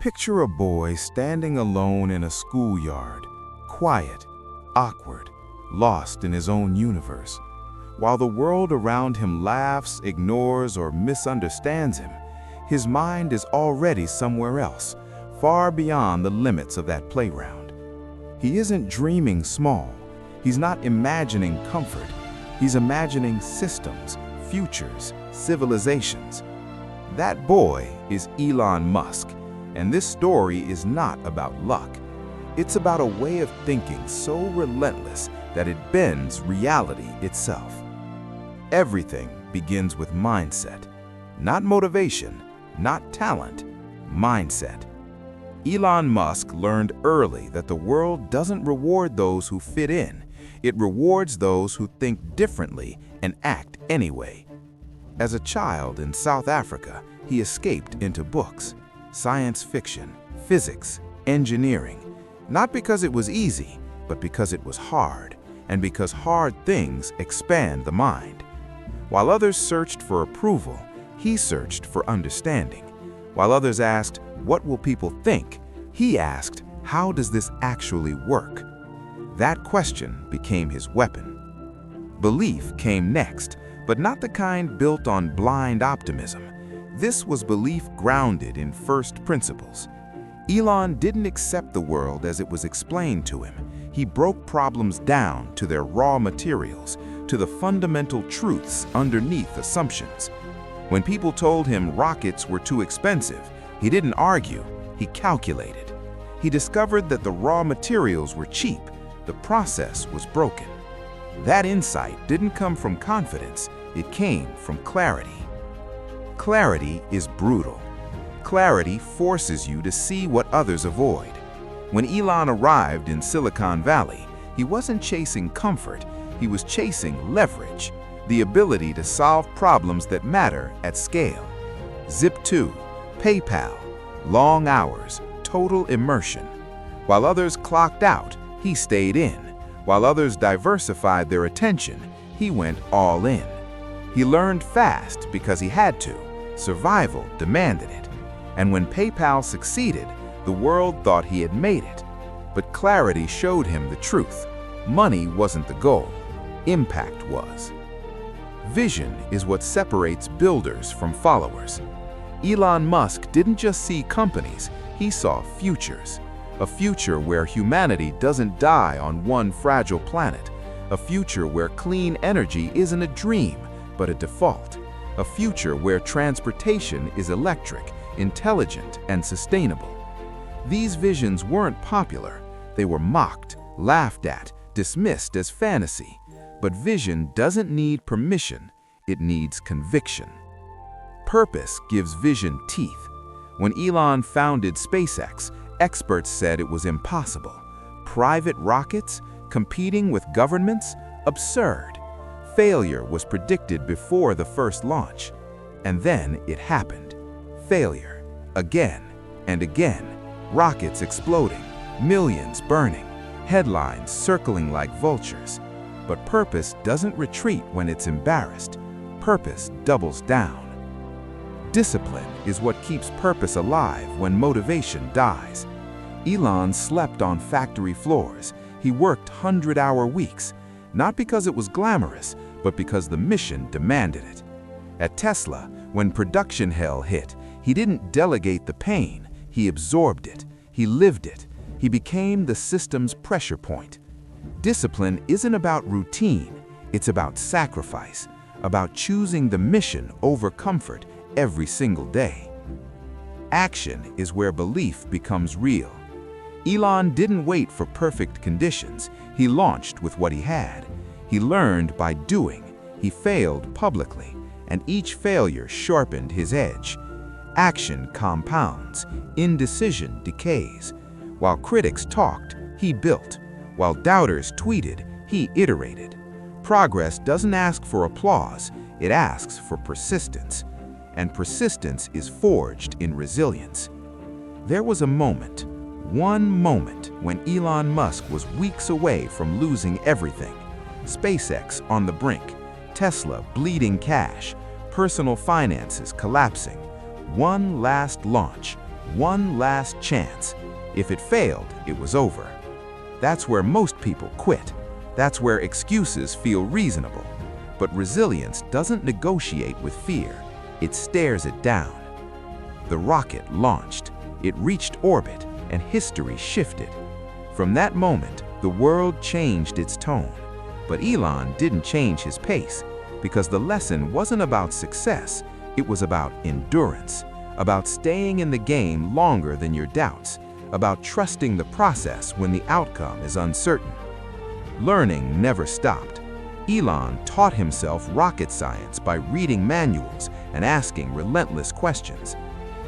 Picture a boy standing alone in a schoolyard, quiet, awkward, lost in his own universe. While the world around him laughs, ignores, or misunderstands him, his mind is already somewhere else, far beyond the limits of that playground. He isn't dreaming small. He's not imagining comfort. He's imagining systems, futures, civilizations. That boy is Elon Musk, and this story is not about luck. It's about a way of thinking so relentless that it bends reality itself. Everything begins with mindset. Not motivation, not talent, mindset. Elon Musk learned early that the world doesn't reward those who fit in. It rewards those who think differently and act anyway. As a child in South Africa, he escaped into books, science fiction, physics, engineering, not because it was easy, but because it was hard, and because hard things expand the mind. While others searched for approval, he searched for understanding. While others asked, "What will people think?" he asked, "How does this actually work?" That question became his weapon. Belief came next, but not the kind built on blind optimism. This was belief grounded in first principles. Elon didn't accept the world as it was explained to him. He broke problems down to their raw materials, to the fundamental truths underneath assumptions. When people told him rockets were too expensive, he didn't argue, he calculated. He discovered that the raw materials were cheap, the process was broken. That insight didn't come from confidence, it came from clarity. Clarity is brutal. Clarity forces you to see what others avoid. When Elon arrived in Silicon Valley, he wasn't chasing comfort, he was chasing leverage, the ability to solve problems that matter at scale. Zip2, PayPal, long hours, total immersion. While others clocked out, he stayed in. While others diversified their attention, he went all in. He learned fast because he had to. Survival demanded it. And when PayPal succeeded, the world thought he had made it. But clarity showed him the truth. Money wasn't the goal. Impact was. Vision is what separates builders from followers. Elon Musk didn't just see companies, he saw futures. A future where humanity doesn't die on one fragile planet. A future where clean energy isn't a dream, but a default. A future where transportation is electric, intelligent, and sustainable. These visions weren't popular. They were mocked, laughed at, dismissed as fantasy. But vision doesn't need permission, it needs conviction. Purpose gives vision teeth. When Elon founded SpaceX, experts said it was impossible. Private rockets? Competing with governments? Absurd. Failure was predicted before the first launch. And then it happened. Failure. Again and again. Rockets exploding, millions burning, headlines circling like vultures. But purpose doesn't retreat when it's embarrassed. Purpose doubles down. Discipline is what keeps purpose alive when motivation dies. Elon slept on factory floors. He worked 100-hour weeks, not because it was glamorous, but because the mission demanded it. At Tesla, when production hell hit, he didn't delegate the pain, he absorbed it, he lived it, he became the system's pressure point. Discipline isn't about routine, it's about sacrifice, about choosing the mission over comfort every single day. Action is where belief becomes real. Elon didn't wait for perfect conditions, he launched with what he had. He learned by doing, he failed publicly, and each failure sharpened his edge. Action compounds, indecision decays. While critics talked, he built. While doubters tweeted, he iterated. Progress doesn't ask for applause, it asks for persistence. And persistence is forged in resilience. There was a moment, one moment, when Elon Musk was weeks away from losing everything. SpaceX on the brink, Tesla bleeding cash, personal finances collapsing. One last launch, One last chance. If it failed, it was over. That's where most people quit. That's where excuses feel reasonable. But resilience doesn't negotiate with fear. It stares it down. The rocket launched. It reached orbit, and history shifted. From that moment, the world changed its tone. But Elon didn't change his pace, because the lesson wasn't about success. It was about endurance, about staying in the game longer than your doubts, about trusting the process when the outcome is uncertain. Learning never stopped. Elon taught himself rocket science by reading manuals and asking relentless questions.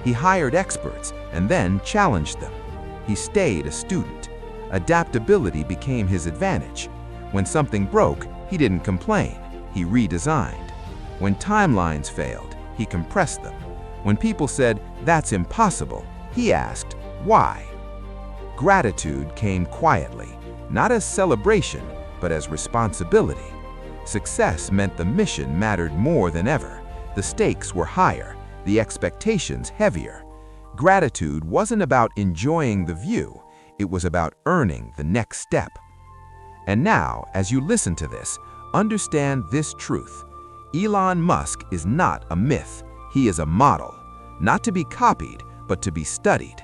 He hired experts and then challenged them. He stayed a student. Adaptability became his advantage. When something broke, he didn't complain. He redesigned. When timelines failed, he compressed them. When people said, "That's impossible," he asked, "Why?" Gratitude came quietly, not as celebration, but as responsibility. Success meant the mission mattered more than ever. The stakes were higher, the expectations heavier. Gratitude wasn't about enjoying the view, it was about earning the next step. And now, as you listen to this, understand this truth. Elon Musk is not a myth. He is a model, not to be copied, but to be studied.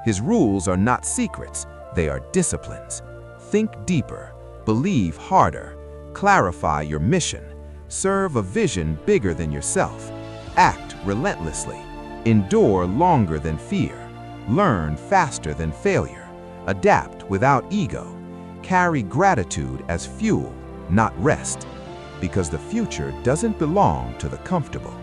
His rules are not secrets, they are disciplines. Think deeper, believe harder, clarify your mission, serve a vision bigger than yourself, act relentlessly, endure longer than fear, learn faster than failure, adapt without ego, carry gratitude as fuel, not rest, because the future doesn't belong to the comfortable.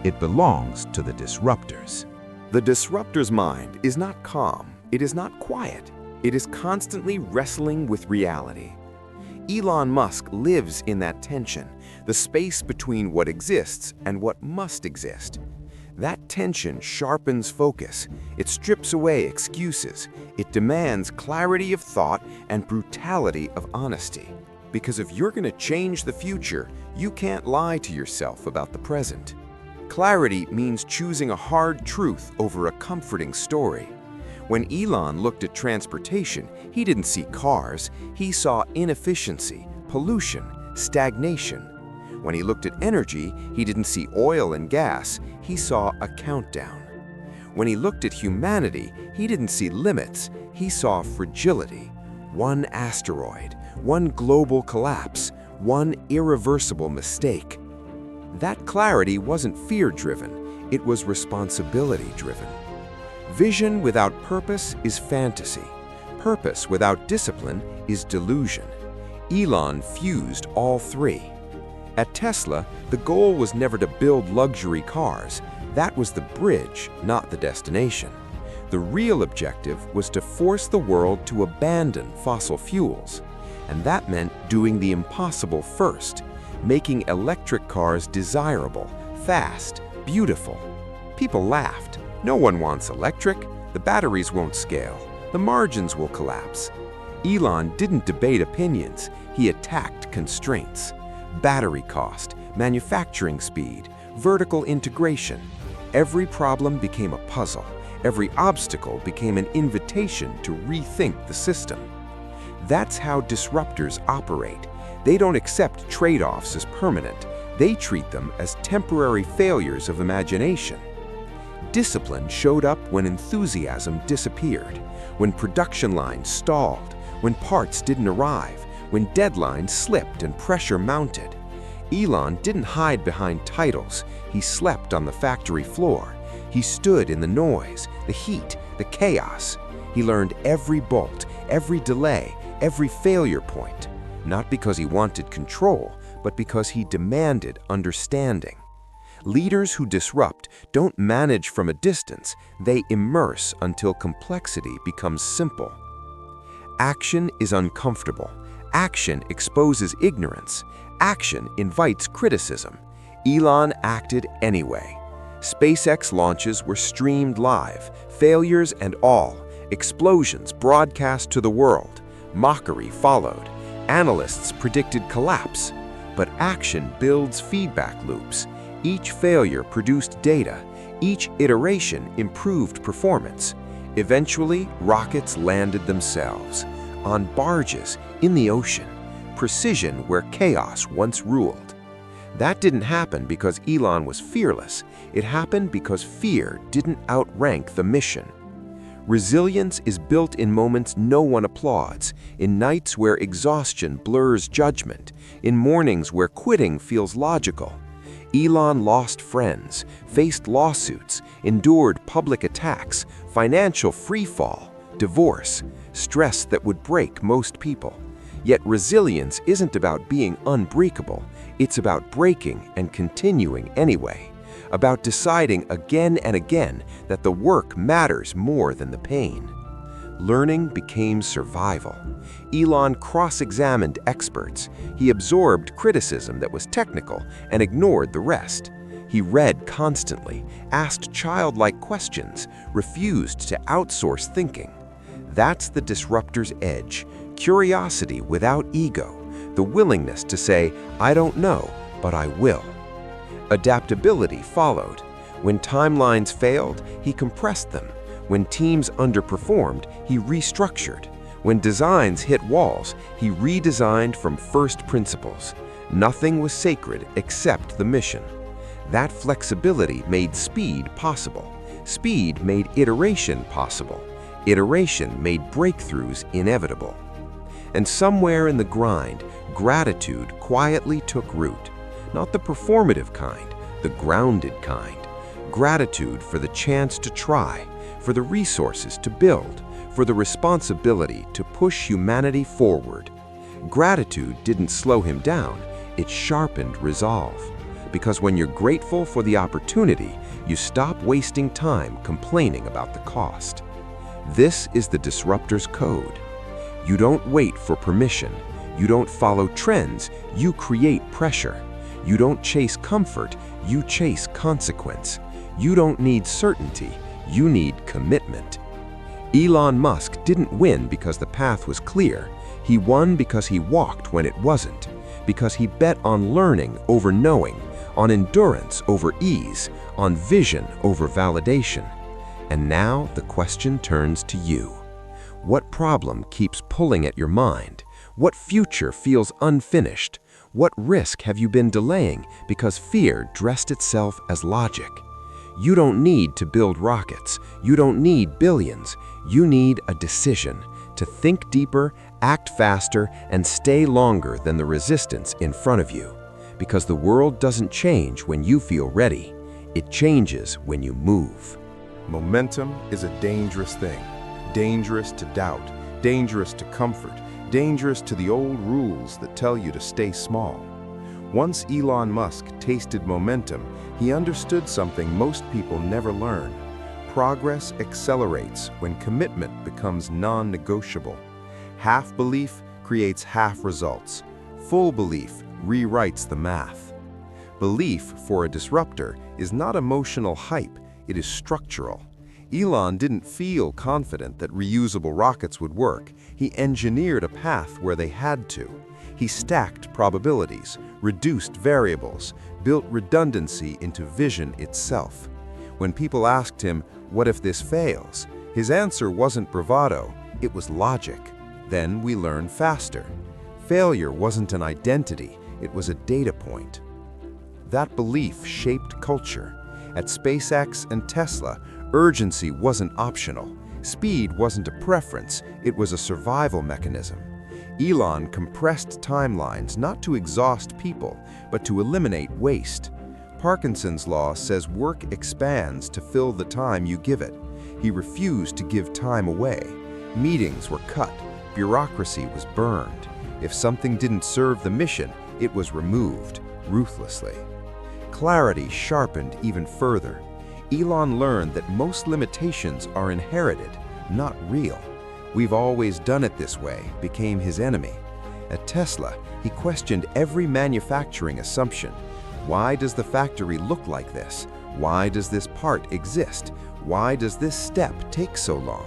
It belongs to the disruptors. The disruptor's mind is not calm, it is not quiet, it is constantly wrestling with reality. Elon Musk lives in that tension, the space between what exists and what must exist. That tension sharpens focus, it strips away excuses, it demands clarity of thought and brutality of honesty. Because if you're going to change the future, you can't lie to yourself about the present. Clarity means choosing a hard truth over a comforting story. When Elon looked at transportation, he didn't see cars, he saw inefficiency, pollution, stagnation. When he looked at energy, he didn't see oil and gas, he saw a countdown. When he looked at humanity, he didn't see limits, he saw fragility. One asteroid, one global collapse, one irreversible mistake. That clarity wasn't fear-driven, it was responsibility-driven. Vision without purpose is fantasy. Purpose without discipline is delusion. Elon fused all three. At Tesla, the goal was never to build luxury cars. That was the bridge, not the destination. The real objective was to force the world to abandon fossil fuels. And that meant doing the impossible first, making electric cars desirable, fast, beautiful. People laughed. No one wants electric. The batteries won't scale. The margins will collapse. Elon didn't debate opinions. He attacked constraints. Battery cost, manufacturing speed, vertical integration. Every problem became a puzzle. Every obstacle became an invitation to rethink the system. That's how disruptors operate. They don't accept trade-offs as permanent. They treat them as temporary failures of imagination. Discipline showed up when enthusiasm disappeared, when production lines stalled, when parts didn't arrive, when deadlines slipped and pressure mounted. Elon didn't hide behind titles. He slept on the factory floor. He stood in the noise, the heat, the chaos. He learned every bolt, every delay, every failure point, not because he wanted control, but because he demanded understanding. Leaders who disrupt don't manage from a distance, they immerse until complexity becomes simple. Action is uncomfortable. Action exposes ignorance. Action invites criticism. Elon acted anyway. SpaceX launches were streamed live, failures and all, explosions broadcast to the world. Mockery followed. Analysts predicted collapse. But action builds feedback loops. Each failure produced data. Each iteration improved performance. Eventually, rockets landed themselves, on barges, in the ocean, precision where chaos once ruled. That didn't happen because Elon was fearless. It happened because fear didn't outrank the mission. Resilience is built in moments no one applauds, in nights where exhaustion blurs judgment, in mornings where quitting feels logical. Elon lost friends, faced lawsuits, endured public attacks, financial freefall, divorce, stress that would break most people. Yet resilience isn't about being unbreakable, it's about breaking and continuing anyway, about deciding again and again that the work matters more than the pain. Learning became survival. Elon cross-examined experts. He absorbed criticism that was technical and ignored the rest. He read constantly, asked childlike questions, refused to outsource thinking. That's the disruptor's edge, curiosity without ego, the willingness to say, "I don't know, but I will." Adaptability followed. When timelines failed, he compressed them. When teams underperformed, he restructured. When designs hit walls, he redesigned from first principles. Nothing was sacred except the mission. That flexibility made speed possible. Speed made iteration possible. Iteration made breakthroughs inevitable. And somewhere in the grind, gratitude quietly took root. Not the performative kind, the grounded kind. Gratitude for the chance to try, for the resources to build, for the responsibility to push humanity forward. Gratitude didn't slow him down, it sharpened resolve. Because when you're grateful for the opportunity, you stop wasting time complaining about the cost. This is the disruptor's code. You don't wait for permission. You don't follow trends. You create pressure. You don't chase comfort. You chase consequence. You don't need certainty. You need commitment. Elon Musk didn't win because the path was clear. He won because he walked when it wasn't. Because he bet on learning over knowing, on endurance over ease, on vision over validation. And now the question turns to you. What problem keeps pulling at your mind? What future feels unfinished? What risk have you been delaying because fear dressed itself as logic? You don't need to build rockets. You don't need billions. You need a decision to think deeper, act faster, and stay longer than the resistance in front of you. Because the world doesn't change when you feel ready. It changes when you move. Momentum is a dangerous thing. Dangerous to doubt, dangerous to comfort, dangerous to the old rules that tell you to stay small. Once Elon Musk tasted momentum, he understood something most people never learn. Progress accelerates when commitment becomes non-negotiable. Half belief creates half results. Full belief rewrites the math. Belief for a disruptor is not emotional hype, it is structural. Elon didn't feel confident that reusable rockets would work. He engineered a path where they had to. He stacked probabilities, reduced variables, built redundancy into vision itself. When people asked him, "What if this fails?" his answer wasn't bravado, it was logic. Then we learn faster. Failure wasn't an identity, it was a data point. That belief shaped culture. At SpaceX and Tesla, urgency wasn't optional. Speed wasn't a preference, it was a survival mechanism. Elon compressed timelines not to exhaust people, but to eliminate waste. Parkinson's law says work expands to fill the time you give it. He refused to give time away. Meetings were cut, bureaucracy was burned. If something didn't serve the mission, it was removed, ruthlessly. Clarity sharpened even further. Elon learned that most limitations are inherited, not real. "We've always done it this way" became his enemy. At Tesla, he questioned every manufacturing assumption. Why does the factory look like this? Why does this part exist? Why does this step take so long?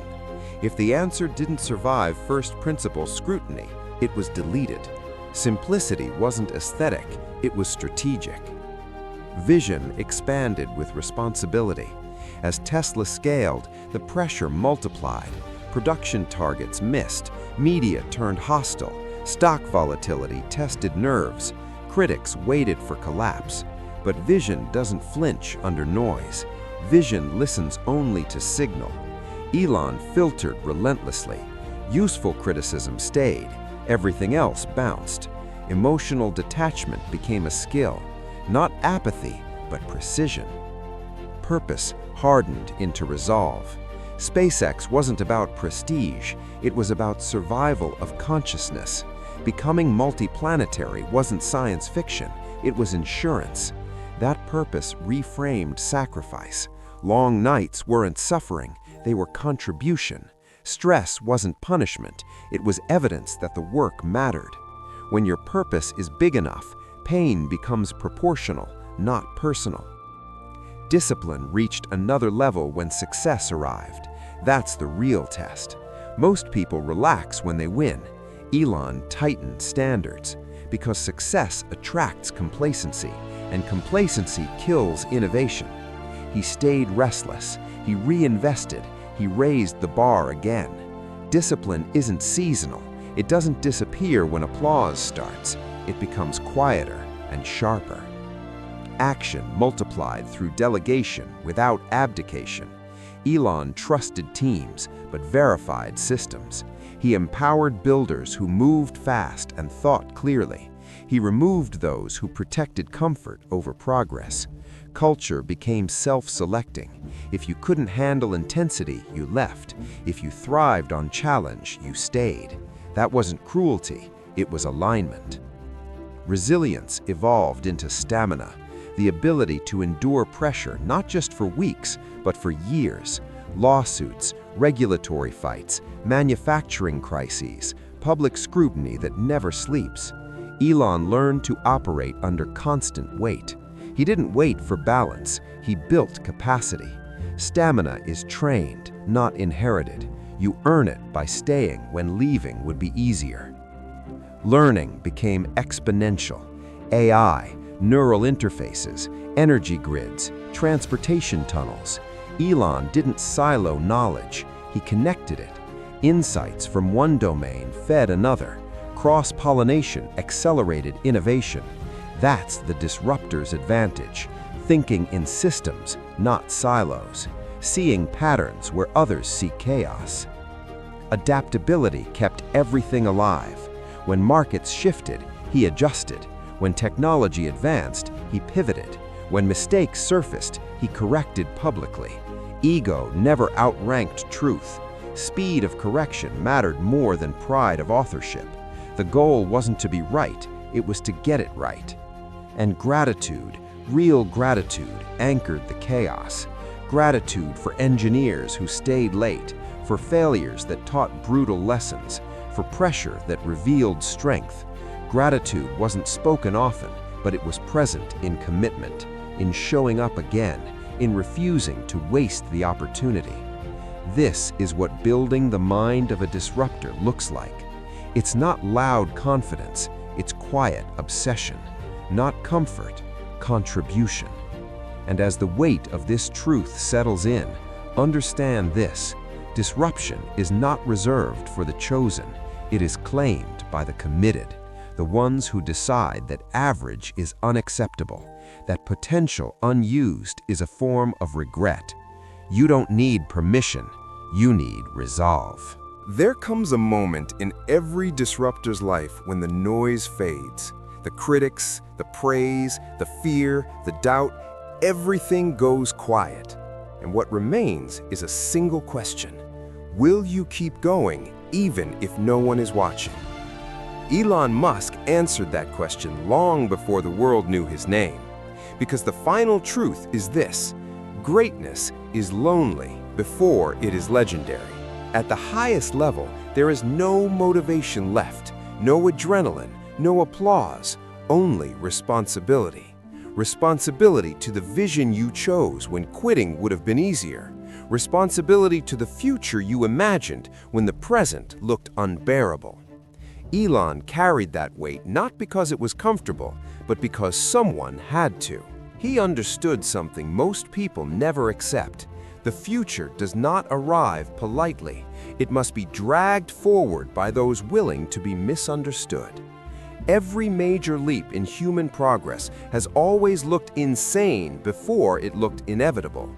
If the answer didn't survive first principles scrutiny, it was deleted. Simplicity wasn't aesthetic, it was strategic. Vision expanded with responsibility. As Tesla scaled, the pressure multiplied. Production targets missed, media turned hostile, stock volatility tested nerves, critics waited for collapse. But vision doesn't flinch under noise. Vision listens only to signal. Elon filtered relentlessly. Useful criticism stayed, everything else bounced. Emotional detachment became a skill, not apathy, but precision. Purpose hardened into resolve. SpaceX wasn't about prestige, it was about survival of consciousness. Becoming multiplanetary wasn't science fiction, it was insurance. That purpose reframed sacrifice. Long nights weren't suffering, they were contribution. Stress wasn't punishment, it was evidence that the work mattered. When your purpose is big enough, pain becomes proportional, not personal. Discipline reached another level when success arrived. That's the real test. Most people relax when they win. Elon tightened standards because success attracts complacency, and complacency kills innovation. He stayed restless, he reinvested, he raised the bar again. Discipline isn't seasonal. It doesn't disappear when applause starts. It becomes quieter and sharper. Action multiplied through delegation without abdication. Elon trusted teams but verified systems. He empowered builders who moved fast and thought clearly. He removed those who protected comfort over progress. Culture became self-selecting. If you couldn't handle intensity, you left. If you thrived on challenge, you stayed. That wasn't cruelty, it was alignment. Resilience evolved into stamina, the ability to endure pressure not just for weeks, but for years. Lawsuits, regulatory fights, manufacturing crises, public scrutiny that never sleeps. Elon learned to operate under constant weight. He didn't wait for balance, he built capacity. Stamina is trained, not inherited. You earn it by staying when leaving would be easier. Learning became exponential. AI, neural interfaces, energy grids, transportation tunnels. Elon didn't silo knowledge, he connected it. Insights from one domain fed another. Cross-pollination accelerated innovation. That's the disruptor's advantage. Thinking in systems, not silos. Seeing patterns where others see chaos. Adaptability kept everything alive. When markets shifted, he adjusted. When technology advanced, he pivoted. When mistakes surfaced, he corrected publicly. Ego never outranked truth. Speed of correction mattered more than pride of authorship. The goal wasn't to be right, it was to get it right. And gratitude, real gratitude, anchored the chaos. Gratitude for engineers who stayed late, for failures that taught brutal lessons, for pressure that revealed strength. Gratitude wasn't spoken often, but it was present in commitment, in showing up again, in refusing to waste the opportunity. This is what building the mind of a disruptor looks like. It's not loud confidence, it's quiet obsession. Not comfort, contribution. And as the weight of this truth settles in, understand this: disruption is not reserved for the chosen, it is claimed by the committed, the ones who decide that average is unacceptable, that potential unused is a form of regret. You don't need permission, you need resolve. There comes a moment in every disruptor's life when the noise fades. The critics, the praise, the fear, the doubt, everything goes quiet. And what remains is a single question. Will you keep going even if no one is watching? Elon Musk answered that question long before the world knew his name. Because the final truth is this: greatness is lonely before it is legendary. At the highest level, there is no motivation left, no adrenaline, no applause, only responsibility. Responsibility to the vision you chose when quitting would have been easier. Responsibility to the future you imagined when the present looked unbearable. Elon carried that weight not because it was comfortable, but because someone had to. He understood something most people never accept. The future does not arrive politely. It must be dragged forward by those willing to be misunderstood. Every major leap in human progress has always looked insane before it looked inevitable.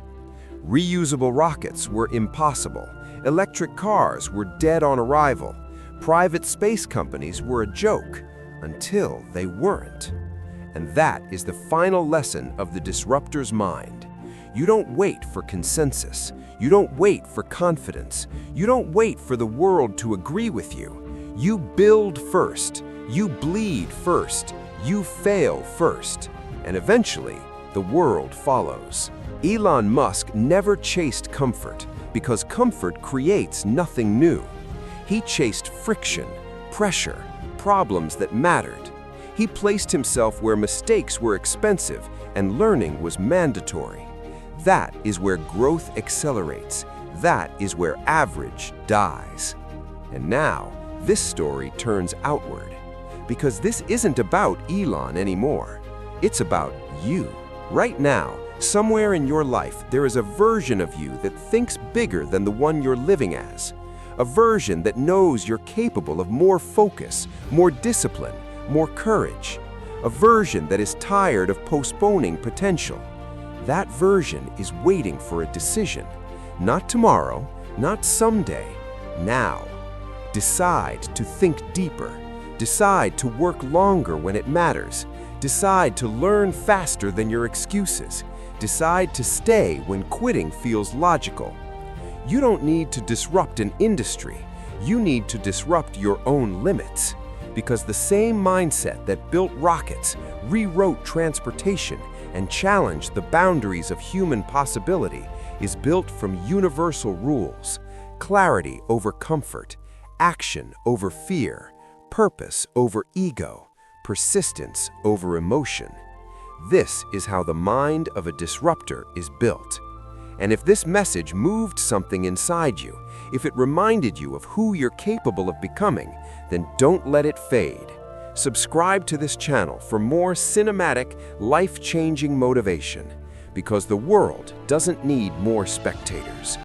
Reusable rockets were impossible. Electric cars were dead on arrival. Private space companies were a joke until they weren't. And that is the final lesson of the disruptor's mind. You don't wait for consensus. You don't wait for confidence. You don't wait for the world to agree with you. You build first. You bleed first. You fail first. And eventually, the world follows. Elon Musk never chased comfort because comfort creates nothing new. He chased friction, pressure, problems that mattered. He placed himself where mistakes were expensive and learning was mandatory. That is where growth accelerates. That is where average dies. And now, this story turns outward. Because this isn't about Elon anymore. It's about you. Right now, somewhere in your life, there is a version of you that thinks bigger than the one you're living as. A version that knows you're capable of more focus, more discipline, more courage. A version that is tired of postponing potential. That version is waiting for a decision. Not tomorrow, not someday, now. Decide to think deeper. Decide to work longer when it matters. Decide to learn faster than your excuses. Decide to stay when quitting feels logical. You don't need to disrupt an industry. You need to disrupt your own limits. Because the same mindset that built rockets, rewrote transportation, and challenged the boundaries of human possibility is built from universal rules: clarity over comfort, action over fear, purpose over ego, persistence over emotion. This is how the mind of a disruptor is built. And if this message moved something inside you, if it reminded you of who you're capable of becoming, then don't let it fade. Subscribe to this channel for more cinematic, life-changing motivation, because the world doesn't need more spectators.